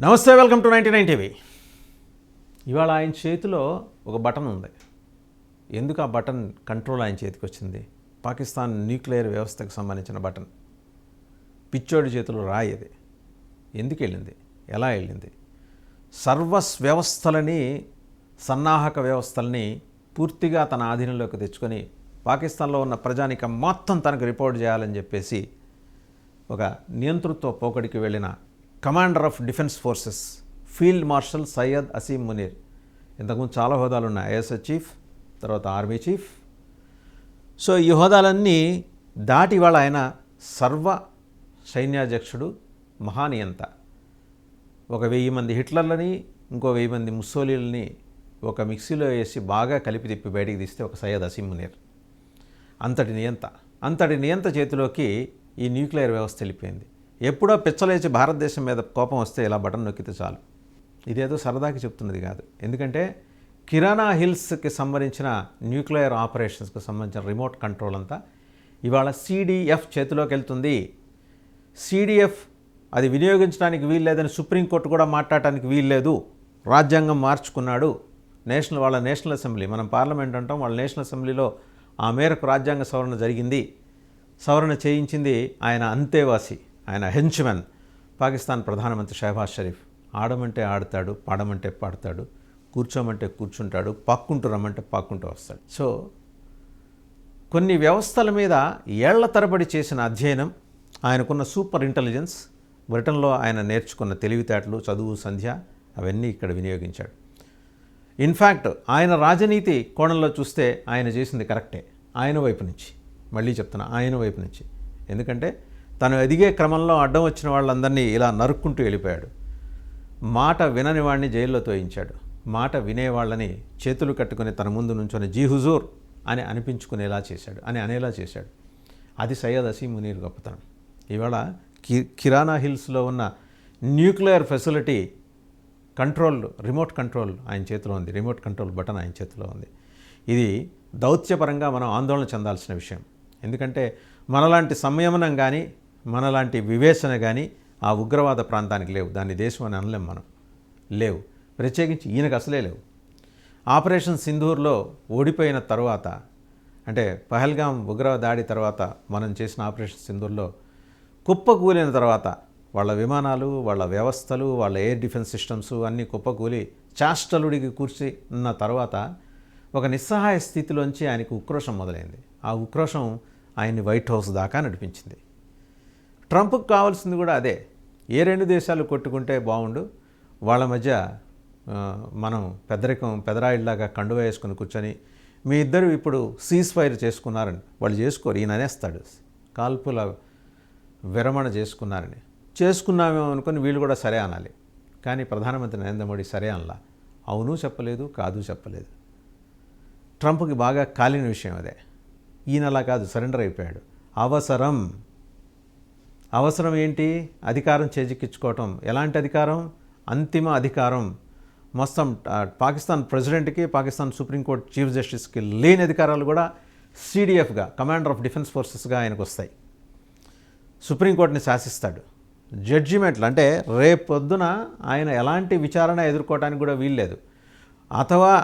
నమస్తే, welcome to 99 TV. ఇవాళ ఆయన చేతిలో ఒక బటన్ ఉంది. ఎందుకు ఆ బటన్ కంట్రోల్ ఆయన చేతికి వచ్చింది? పాకిస్తాన్ న్యూక్లియర్ వ్యవస్థకు సంబంధించిన బటన్. పిచ్చోడి చేతిలో రాయి అది. ఎందుకు వెళ్ళింది? ఎలా వెళ్ళింది? వ్యవస్థలని, సన్నాహక వ్యవస్థల్ని పూర్తిగా తన ఆధీనంలోకి తెచ్చుకొని పాకిస్తాన్లో ఉన్న ప్రజానికం మొత్తం తనకు రిపోర్ట్ చేయాలని చెప్పేసి ఒక నియంతృత్వ పోకడికి వెళ్ళిన commander of defence forces field marshal Syed Asim Munir. ఇంతకుముందు చాలా హోదాలు ఉన్నాయి. ఐఎస్ఎస్ చీఫ్, తర్వాత ఆర్మీ చీఫ్. సో ఈ హోదాలన్నీ దాటి వాళ్ళ ఆయన సర్వ సైన్యాధ్యక్షుడు, మహానియంత. 1000 మంది హిట్లర్లని, ఇంకో 1000 మంది ముస్సోలీలని ఒక మిక్సీలో వేసి బాగా కలిపి తిప్పి బయటికి తీస్తే ఒక సయ్యద్ అసీం మునీర్. అంతటి నియంత చేతిలోకి ఈ న్యూక్లియర్ వ్యవస్థ వెళ్ళిపోయింది. ఎప్పుడో పిచ్చలేచి భారతదేశం మీద కోపం వస్తే ఇలా బటన్ నొక్కితే చాలు. ఇదేదో సరదాకి చెప్తున్నది కాదు. ఎందుకంటే కిరాణా హిల్స్కి సంబంధించిన న్యూక్లియర్ ఆపరేషన్స్కి సంబంధించిన రిమోట్ కంట్రోల్ అంతా ఇవాళ సిడిఎఫ్ చేతిలోకి వెళ్తుంది. సిడిఎఫ్ అది వినియోగించడానికి వీల్లేదని సుప్రీంకోర్టు కూడా మాట్లాడటానికి వీల్లేదు. రాజ్యాంగం మార్చుకున్నాడు. వాళ్ళ నేషనల్ అసెంబ్లీ, మనం పార్లమెంట్ అంటాం, వాళ్ళ నేషనల్ అసెంబ్లీలో ఆ మేరకు రాజ్యాంగ సవరణ జరిగింది. సవరణ చేయించింది ఆయన అంతేవాసి, ఆయన హెంచ్మెన్, పాకిస్తాన్ ప్రధానమంత్రి షహబాజ్ షరీఫ్. ఆడమంటే ఆడతాడు, పాడమంటే పాడతాడు, కూర్చోమంటే కూర్చుంటాడు, పాక్కుంటూ రమ్మంటే పాక్కుంటూ వస్తాడు. సో కొన్ని వ్యవస్థల మీద ఏళ్ల తరబడి చేసిన అధ్యయనం, ఆయనకున్న సూపర్ ఇంటెలిజెన్స్, బ్రిటన్లో ఆయన నేర్చుకున్న తెలివితేటలు, చదువు, సంధ్య అవన్నీ ఇక్కడ వినియోగించాడు. ఇన్ఫ్యాక్ట్ ఆయన రాజనీతి కోణంలో చూస్తే ఆయన చేసింది కరెక్టే. ఆయన వైపు నుంచి, మళ్ళీ చెప్తున్నా, ఆయన వైపు నుంచి. ఎందుకంటే తను ఎదిగే క్రమంలో అడ్డం వచ్చిన వాళ్ళందరినీ ఇలా నరుక్కుంటూ వెళ్ళిపోయాడు. మాట వినని వాడిని జైల్లో తోయించాడు. మాట వినేవాళ్ళని చేతులు కట్టుకుని తన ముందు నుంచొని జీ హుజూర్ అని అనేలా చేశాడు. అది సయ్యద్ అసీం మునీర్ గొప్పతనం. ఇవాళ కిరాణా హిల్స్లో ఉన్న nuclear facility control, remote control ఆయన చేతిలో ఉంది. రిమోట్ కంట్రోల్ బటన్ ఆయన చేతిలో ఉంది. ఇది దౌత్యపరంగా మనం ఆందోళన చెందాల్సిన విషయం. ఎందుకంటే మనలాంటి సంయమనం కానీ, మనలాంటి వివేచన కానీ ఆ ఉగ్రవాద ప్రాంతానికి లేవు. దాన్ని దేశం అని అనలేం మనం. లేవు. ప్రత్యేకించి ఈయనకు అసలే లేవు. ఆపరేషన్ సింధూర్లో ఓడిపోయిన తర్వాత, అంటే పహల్గాం ఉగ్రవాద దాడి తర్వాత మనం చేసిన ఆపరేషన్ సింధూర్లో కుప్పకూలిన తర్వాత వాళ్ళ విమానాలు, వాళ్ళ వ్యవస్థలు, వాళ్ళ ఎయిర్ డిఫెన్స్ సిస్టమ్స్ అన్నీ కుప్పకూలి చాష్టలుడికి కూర్చి ఉన్న తర్వాత ఒక నిస్సహాయ స్థితిలోంచి ఆయనకు ఉక్రోషం మొదలైంది. ఆ ఉక్రోషం ఆయన్ని వైట్ హౌస్ దాకా నడిపించింది. ట్రంప్కి కావాల్సింది కూడా అదే. ఏ 2 దేశాలు కొట్టుకుంటే బాగుండు, వాళ్ళ మధ్య మనం పెదరాయిల్లాగా కండువ వేసుకుని కూర్చొని మీ ఇద్దరు ఇప్పుడు సీజ్ ఫైర్ చేసుకున్నారని. వాళ్ళు చేసుకోరు, ఈయన అనేస్తాడు. కాల్పుల విరమణ చేసుకున్నామేమో అనుకుని వీళ్ళు కూడా సరే అనాలి. కానీ ప్రధానమంత్రి నరేంద్ర మోడీ సరే అనలా. అవును చెప్పలేదు, కాదు చెప్పలేదు. ట్రంప్కి బాగా కాలిన విషయం అదే. ఈయన అలా కాదు, సరెండర్ అయిపోయాడు. అవసరం ఏంటి? అధికారం చేజిక్కించుకోవటం. ఎలాంటి అధికారం? అంతిమ అధికారం. మొత్తం పాకిస్తాన్ ప్రెసిడెంట్కి, పాకిస్తాన్ సుప్రీంకోర్టు చీఫ్ జస్టిస్కి లేని అధికారాలు కూడా సిడిఎఫ్గా, కమాండర్ ఆఫ్ డిఫెన్స్ ఫోర్సెస్గా ఆయనకు వస్తాయి. సుప్రీంకోర్టుని శాసిస్తాడు. జడ్జిమెంట్లు అంటే రేపొద్దున ఆయన ఎలాంటి విచారణ ఎదుర్కోవడానికి కూడా వీల్లేదు. అథవా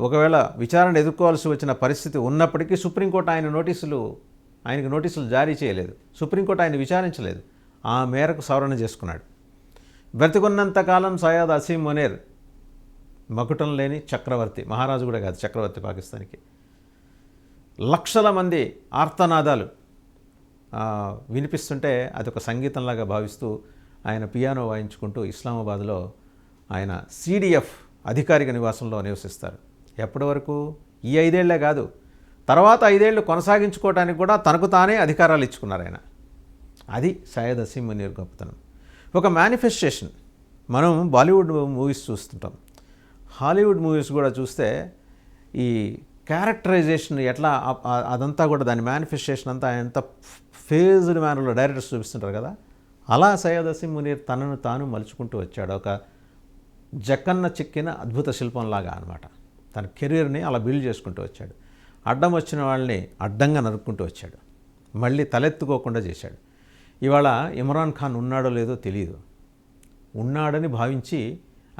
ఒకవేళ విచారణ ఎదుర్కోవాల్సి వచ్చిన పరిస్థితి ఉన్నప్పటికీ సుప్రీంకోర్టు ఆయనకు నోటీసులు జారీ చేయలేదు. సుప్రీంకోర్టు ఆయన విచారించలేదు. ఆ మేరకు సవరణ చేసుకున్నాడు. బ్రతికున్నంతకాలం సయ్యద్ అసీం మునీర్ మకుటం లేని చక్రవర్తి, మహారాజు కూడా కాదు, చక్రవర్తి పాకిస్తాన్కి. లక్షల మంది ఆర్తనాదాలు వినిపిస్తుంటే అదొక సంగీతంలాగా భావిస్తూ ఆయన పియానో వాయించుకుంటూ ఇస్లామాబాద్లో ఆయన సిడిఎఫ్ అధికారిక నివాసంలో నివసిస్తారు. ఎప్పటి వరకు? ఈ 5 ఏళ్లే కాదు, తర్వాత 5 ఏళ్ళు కొనసాగించుకోవడానికి కూడా తనకు తానే అధికారాలు ఇచ్చుకున్నారు ఆయన. అది సయ్యద్ అసీం మునీర్ గొప్పతనం. ఒక మేనిఫెస్టేషన్. మనం బాలీవుడ్ మూవీస్ చూస్తుంటాం, హాలీవుడ్ మూవీస్ కూడా చూస్తే ఈ క్యారెక్టరైజేషన్ ఎట్లా అదంతా కూడా దాని మేనిఫెస్టేషన్ అంతా ఎంత ఫేజ్డ్ మేనర్లో డైరెక్టర్స్ చూపిస్తుంటారు కదా. అలా సయ్యద్ అసీం మునీర్ తనను తాను మలుచుకుంటూ వచ్చాడు. ఒక జక్కన్న చెక్కిన అద్భుత శిల్పంలాగా అనమాట. తన కెరీర్ని అలా బిల్డ్ చేసుకుంటూ వచ్చాడు. అడ్డం వచ్చిన వాళ్ళని అడ్డంగా నరుక్కుంటూ వచ్చాడు. మళ్ళీ తలెత్తుకోకుండా చేశాడు. ఇవాళ ఇమ్రాన్ ఖాన్ ఉన్నాడో లేదో తెలియదు. ఉన్నాడని భావించి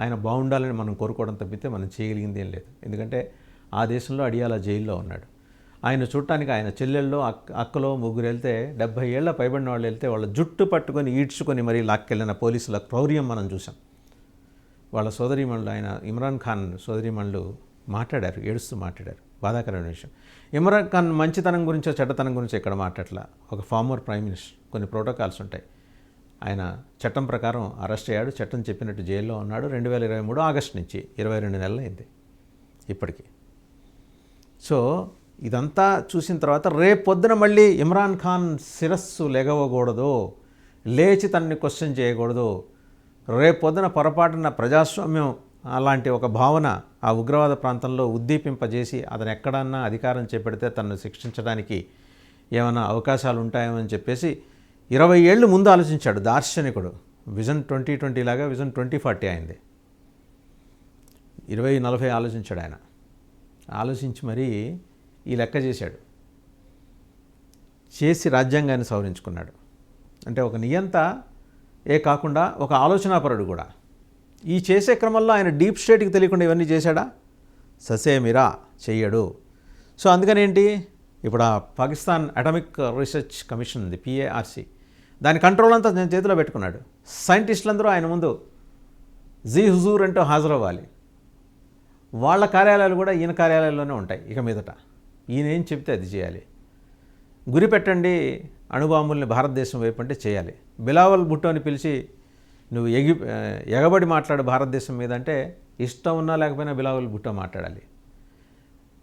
ఆయన బాగుండాలని మనం కోరుకోవడం తప్పితే మనం చేయగలిగింది ఏం లేదు. ఎందుకంటే ఆ దేశంలో అడియాల జైల్లో ఉన్నాడు. ఆయన చూడటానికి ఆయన చెల్లెల్లో అక్కలో ముగ్గురు వెళ్తే 70 ఏళ్ల పైబడిన వాళ్ళు వెళ్తే వాళ్ళ జుట్టు పట్టుకొని ఈడ్చుకొని మరీ లాక్కెళ్ళిన పోలీసుల క్రౌర్యం మనం చూసాం. వాళ్ళ సోదరీమణులు, ఆయన ఇమ్రాన్ ఖాన్ సోదరీమణులు మాట్లాడారు, ఏడుస్తూ మాట్లాడారు. బాధాకరమైన విషయం. ఇమ్రాన్ ఖాన్ మంచితనం గురించో చెడ్డతనం గురించో ఇక్కడ మాట్లాడలా. ఒక ఫార్మర్ ప్రైమ్ మినిస్టర్, కొన్ని ప్రోటోకాల్స్ ఉంటాయి. ఆయన చట్టం ప్రకారం అరెస్ట్ అయ్యాడు, చట్టం చెప్పినట్టు జైల్లో ఉన్నాడు. 2023 ఆగస్టు నుంచి 22 నెలలు అయింది ఇప్పటికీ. సో ఇదంతా చూసిన తర్వాత రేపొద్దున మళ్ళీ ఇమ్రాన్ ఖాన్ శిరస్సు లెగవకూడదు, లేచి తనని క్వశ్చన్ చేయకూడదు. రేపొద్దున పొరపాటున ప్రజాస్వామ్యం అలాంటి ఒక భావన ఆ ఉగ్రవాద ప్రాంతంలో ఉద్దీపింపజేసి అతను ఎక్కడన్నా అధికారం చేపడితే తనను శిక్షించడానికి ఏమైనా అవకాశాలు ఉంటాయేమని చెప్పేసి 20 ఏళ్ళు ముందు ఆలోచించాడు దార్శనికుడు. విజన్ 2020 లాగా విజన్ 2040 అయింది. 2040 ఆలోచించాడు ఆయన. ఆలోచించి మరీ ఈ లెక్క చేశాడు. చేసి రాజ్యాంగాన్ని సవరించుకున్నాడు. అంటే ఒక నియంత కాకుండా ఒక ఆలోచనాపరుడు కూడా. ఈ చేసే క్రమంలో ఆయన డీప్ స్టేట్కి తెలియకుండా ఇవన్నీ చేశాడా? ససేమిరా చెయ్యడు. సో అందుకని ఏంటి, ఇప్పుడు ఆ పాకిస్తాన్ అటామిక్ రీసెర్చ్ కమిషన్ ఉంది, PARC, దాని కంట్రోల్ అంతా నేను చేతిలో పెట్టుకున్నాడు. సైంటిస్టులందరూ ఆయన ముందు జీ హుజూర్ అంటూ హాజరవ్వాలి. వాళ్ళ కార్యాలయాలు కూడా ఈయన కార్యాలయాల్లోనే ఉంటాయి ఇక మీదట. ఈయన ఏం చెప్తే అది చేయాలి. గురి పెట్టండి అణుబాంబుల్ని భారతదేశం వైపు అంటే చేయాలి. బిలావల్ భుట్టోని పిలిచి నువ్వు ఎగబడి మాట్లాడు భారతదేశం మీద అంటే ఇష్టం ఉన్నా లేకపోయినా బిలావల్ భుట్టో మాట్లాడాలి.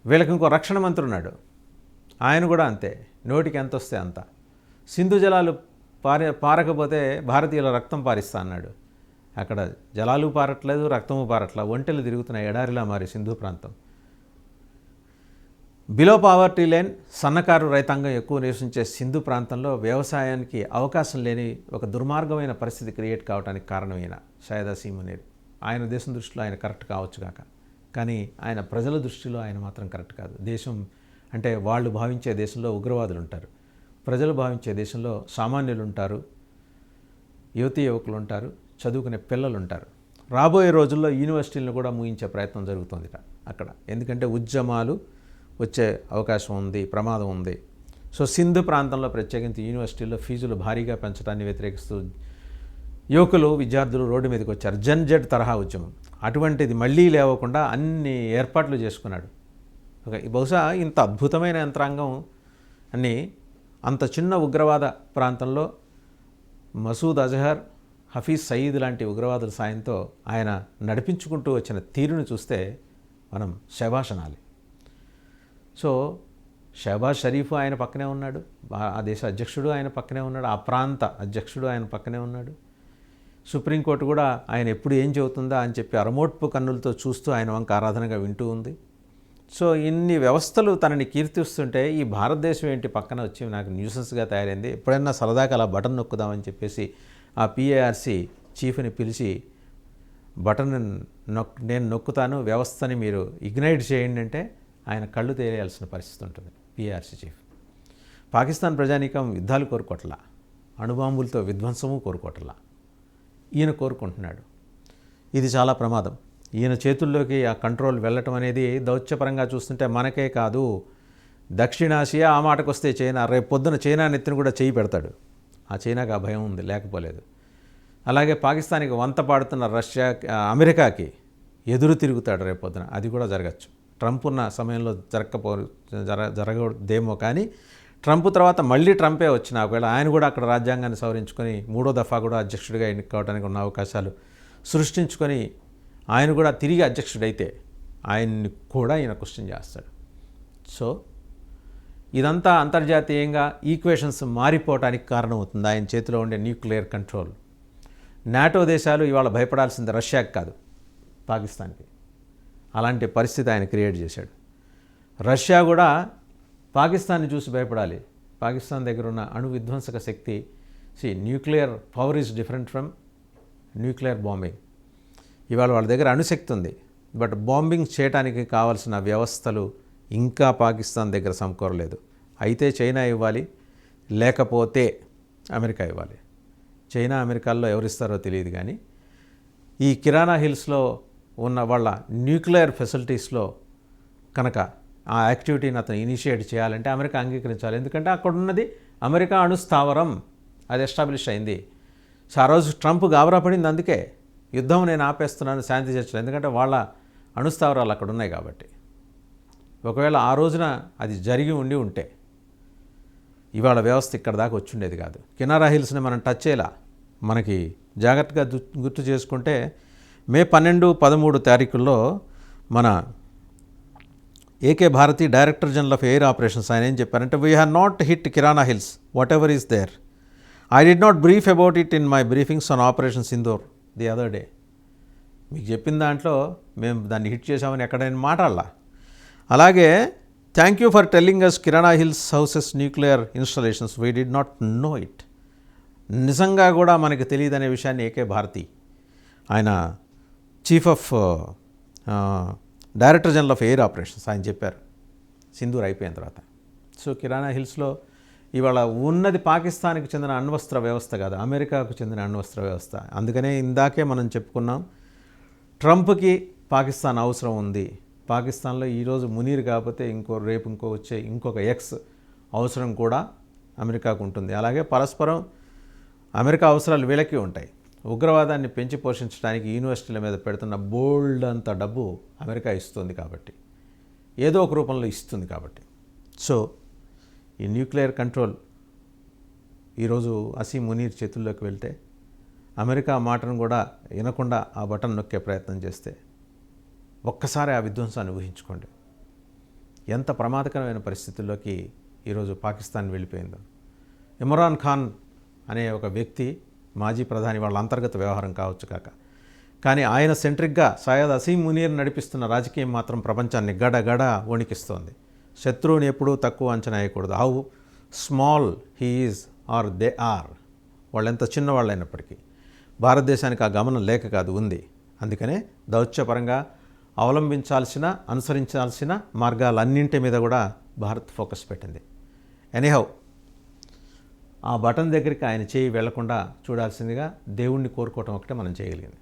వీళ్ళకి ఇంకో రక్షణ మంత్రి ఉన్నాడు, ఆయన కూడా అంతే, నోటికి ఎంత వస్తే అంత. సింధు జలాలు పారకపోతే భారతీయుల రక్తం పారిస్తా అన్నాడు. అక్కడ జలాలు పారట్లేదు, రక్తము పారట్లా, ఒంటెలు తిరుగుతున్నాయి, ఎడారిలా మారి సింధు ప్రాంతం. బిలో పావర్టీ లైన్, సన్నకారు రైతాంగం ఎక్కువ నివసించే సింధు ప్రాంతంలో వ్యవసాయానికి అవకాశం లేని ఒక దుర్మార్గమైన పరిస్థితి క్రియేట్ కావడానికి కారణమైన షాయద్ హసీం మునీర్. ఆయన దేశం దృష్టిలో ఆయన కరెక్ట్ కావచ్చు కాక, కానీ ఆయన ప్రజల దృష్టిలో ఆయన మాత్రం కరెక్ట్ కాదు. దేశం అంటే వాళ్ళు భావించే దేశంలో ఉగ్రవాదులు ఉంటారు, ప్రజలు భావించే దేశంలో సామాన్యులు ఉంటారు, యువతీ యువకులు ఉంటారు, చదువుకునే పిల్లలు ఉంటారు. రాబోయే రోజుల్లో యూనివర్సిటీలను కూడా ముగించే ప్రయత్నం జరుగుతుంది అక్కడ. ఎందుకంటే ఉద్యమాలు వచ్చే అవకాశం ఉంది, ప్రమాదం ఉంది. సో సింధు ప్రాంతంలో ప్రత్యేకించి యూనివర్సిటీల్లో ఫీజులు భారీగా పెంచడాన్ని వ్యతిరేకిస్తూ యువకులు, విద్యార్థులు రోడ్డు మీదకి వచ్చారు. జన్-జెడ్ తరహా ఉద్యమం. అటువంటిది మళ్ళీ లేవకుండా అన్ని ఏర్పాట్లు చేసుకున్నాడు. బహుశా ఇంత అద్భుతమైన యంత్రాంగం అన్ని అంత చిన్న ఉగ్రవాద ప్రాంతంలో మసూద్ అజహర్, హఫీజ్ సయీద్ లాంటి ఉగ్రవాదుల సాయంతో ఆయన నడిపించుకుంటూ వచ్చిన తీరును చూస్తే మనం శభాష్ అనాలి. సో షహబాజ్ షరీఫ్ ఆయన పక్కనే ఉన్నాడు, ఆ దేశ అధ్యక్షుడు ఆయన పక్కనే ఉన్నాడు, ఆ ప్రాంత అధ్యక్షుడు ఆయన పక్కనే ఉన్నాడు. సుప్రీంకోర్టు కూడా ఆయన ఎప్పుడు ఏం చెబుతుందా అని చెప్పి అరమోట్పు కన్నులతో చూస్తూ ఆయన వంక ఆరాధనగా వింటూ ఉంది. సో ఇన్ని వ్యవస్థలు తనని కీర్తిస్తుంటే ఈ భారతదేశం ఏంటి పక్కన వచ్చి నాకు న్యూసెన్స్గా తయారైంది. ఎప్పుడైనా సరదాగా అలా బటన్ నొక్కుదామని చెప్పేసి ఆ PARC చీఫ్ని పిలిచి బటన్ నేను నొక్కుతాను, వ్యవస్థని మీరు ఇగ్నైట్ చేయండి అంటే ఆయన కళ్ళు తేలేయాల్సిన పరిస్థితి ఉంటుంది PARC చీఫ్. పాకిస్తాన్ ప్రజానీకం యుద్ధాలు కోరుకోవట్లా, అణుబాంబులతో విధ్వంసము కోరుకోవట్లా, ఈయన కోరుకుంటున్నాడు. ఇది చాలా ప్రమాదం. ఈయన చేతుల్లోకి ఆ కంట్రోల్ వెళ్ళటం అనేది దౌత్యపరంగా చూస్తుంటే మనకే కాదు, దక్షిణాసియా, ఆ మాటకు వస్తే చైనా, రేపు పొద్దున చైనా నెత్తిని కూడా చేయి పెడతాడు. ఆ చైనాకి ఆ భయం ఉంది, లేకపోలేదు. అలాగే పాకిస్తాన్కి వంత పాడుతున్న రష్యా, అమెరికాకి ఎదురు తిరుగుతాడు రేపు పొద్దున. అది కూడా జరగచ్చు. ట్రంప్ ఉన్న సమయంలో జరగదేమో, కానీ ట్రంప్ తర్వాత మళ్ళీ ట్రంపే వచ్చిన ఒకవేళ ఆయన కూడా అక్కడ రాజ్యాంగాన్ని సవరించుకొని 3వ దఫా కూడా అధ్యక్షుడిగా ఎన్నికవడానికి ఉన్న అవకాశాలు సృష్టించుకొని ఆయన కూడా తిరిగి అధ్యక్షుడైతే ఆయన్ని కూడా ఈయన క్వశ్చన్ చేస్తాడు. సో ఇదంతా అంతర్జాతీయంగా ఈక్వేషన్స్ మారిపోవటానికి కారణమవుతుంది ఆయన చేతిలో ఉండే న్యూక్లియర్ కంట్రోల్. నాటో దేశాలు ఇవాళ భయపడాల్సింది రష్యాకి కాదు, పాకిస్తాన్కి. అలాంటి పరిస్థితి ఆయన క్రియేట్ చేశాడు. రష్యా కూడా పాకిస్తాన్ని చూసి భయపడాలి. పాకిస్తాన్ దగ్గర ఉన్న అణు విధ్వంసక శక్తి, nuclear power is different from nuclear bombing. ఇవాళ వాళ్ళ దగ్గర అణుశక్తి ఉంది, బట్ బాంబింగ్ చేయడానికి కావాల్సిన వ్యవస్థలు ఇంకా పాకిస్తాన్ దగ్గర సమకూరలేదు. అయితే చైనా ఇవ్వాలి, లేకపోతే అమెరికా ఇవ్వాలి. చైనా అమెరికాల్లో ఎవరిస్తారో తెలియదు, కానీ ఈ కిరాణా హిల్స్లో ఉన్న వాళ్ళ న్యూక్లియర్ ఫెసిలిటీస్లో కనుక ఆ యాక్టివిటీని అతను ఇనిషియేట్ చేయాలంటే అమెరికా అంగీకరించాలి. ఎందుకంటే అక్కడ ఉన్నది అమెరికా అణుస్థావరం, అది ఎస్టాబ్లిష్ అయింది. సో ఆ రోజు ట్రంప్ గాబరా పడింది అందుకే, యుద్ధం నేను ఆపేస్తున్నాను శాంతి చర్చలు, ఎందుకంటే వాళ్ళ అణుస్థావరాలు అక్కడ ఉన్నాయి కాబట్టి. ఒకవేళ ఆ రోజున అది జరిగి ఉంటే ఇవాళ వ్యవస్థ ఇక్కడ దాకా వచ్చిండేది కాదు. కినారా హిల్స్ని మనం టచ్ చేయాల. మనకి జాగ్రత్తగా గుర్తు చేసుకుంటే మే 12, 13 తారీఖుల్లో మన AK Bharti director general of air operations ఆయన ఏం చెప్పారంటే, we have not hit Kirana Hills whatever is there. I did not brief about it in my briefings on Operation Sindoor the other day. మీకు చెప్పిన దాంట్లో మేము దాన్ని హిట్ చేసామని ఎక్కడైనా మాట్లాడాలా. అలాగే thank you for telling us Kirana hills houses nuclear installations, we did not know it. నిజంగా కూడా మనకి తెలియదనే విషయాన్ని ఏకే భారతి ఆయన chief of director general of air operations ఆయన చెప్పారు సింధూర్ అయిపోయిన తర్వాత. సో కిరాణా హిల్స్లో ఇవాళ ఉన్నది పాకిస్తాన్కి చెందిన అణ్వస్త్ర వ్యవస్థ కాదు, అమెరికాకు చెందిన అణ్వస్త్ర వ్యవస్థ. అందుకనే ఇందాకే మనం చెప్పుకున్నాం, ట్రంప్కి పాకిస్తాన్ అవసరం ఉంది. పాకిస్తాన్లో ఈరోజు మునీర్ కాకపోతే రేపు వచ్చే ఇంకొక ఎక్స్ అవసరం కూడా అమెరికాకు ఉంటుంది. అలాగే పరస్పరం అమెరికా అవసరాలు వీళ్ళకి ఉంటాయి. ఉగ్రవాదాన్ని పెంచి పోషించడానికి యూనివర్సిటీల మీద పెడుతున్న బోల్డ్ అంత డబ్బు అమెరికా ఇస్తుంది కాబట్టి, ఏదో ఒక రూపంలో ఇస్తుంది కాబట్టి. సో ఈ న్యూక్లియర్ కంట్రోల్ ఈరోజు అసీం మునీర్ చేతుల్లోకి వెళ్తే, అమెరికా మాటను కూడా వినకుండా ఆ బటన్ నొక్కే ప్రయత్నం చేస్తే, ఒక్కసారి ఆ విధ్వంసాన్ని ఊహించుకోండి. ఎంత ప్రమాదకరమైన పరిస్థితుల్లోకి ఈరోజు పాకిస్తాన్ వెళ్ళిపోయిందో. ఇమ్రాన్ ఖాన్ అనే ఒక వ్యక్తి, మాజీ ప్రధాని, వాళ్ళ అంతర్గత వ్యవహారం కావచ్చు కాక, కానీ ఆయన సెంట్రిక్గా సయ్యద్ అసీం మునీర్ నడిపిస్తున్న రాజకీయం మాత్రం ప్రపంచాన్ని గడగడ వణికిస్తోంది. శత్రువుని ఎప్పుడూ తక్కువ అంచనా వేయకూడదు. How small he is or they are, వాళ్ళు ఎంత చిన్నవాళ్ళైనప్పటికీ భారతదేశానికి ఆ గమనం లేక కాదు, ఉంది. అందుకనే దౌత్యపరంగా అనుసరించాల్సిన మార్గాలన్నింటి మీద కూడా భారత్ ఫోకస్ పెట్టింది. ఎనీహౌ ఆ బటన్ దగ్గరికి ఆయన చేయి వెళ్లకుండా చూడాల్సిందిగా దేవుణ్ణి కోరుకోవటం ఒకటే మనం చేయగలిగింది.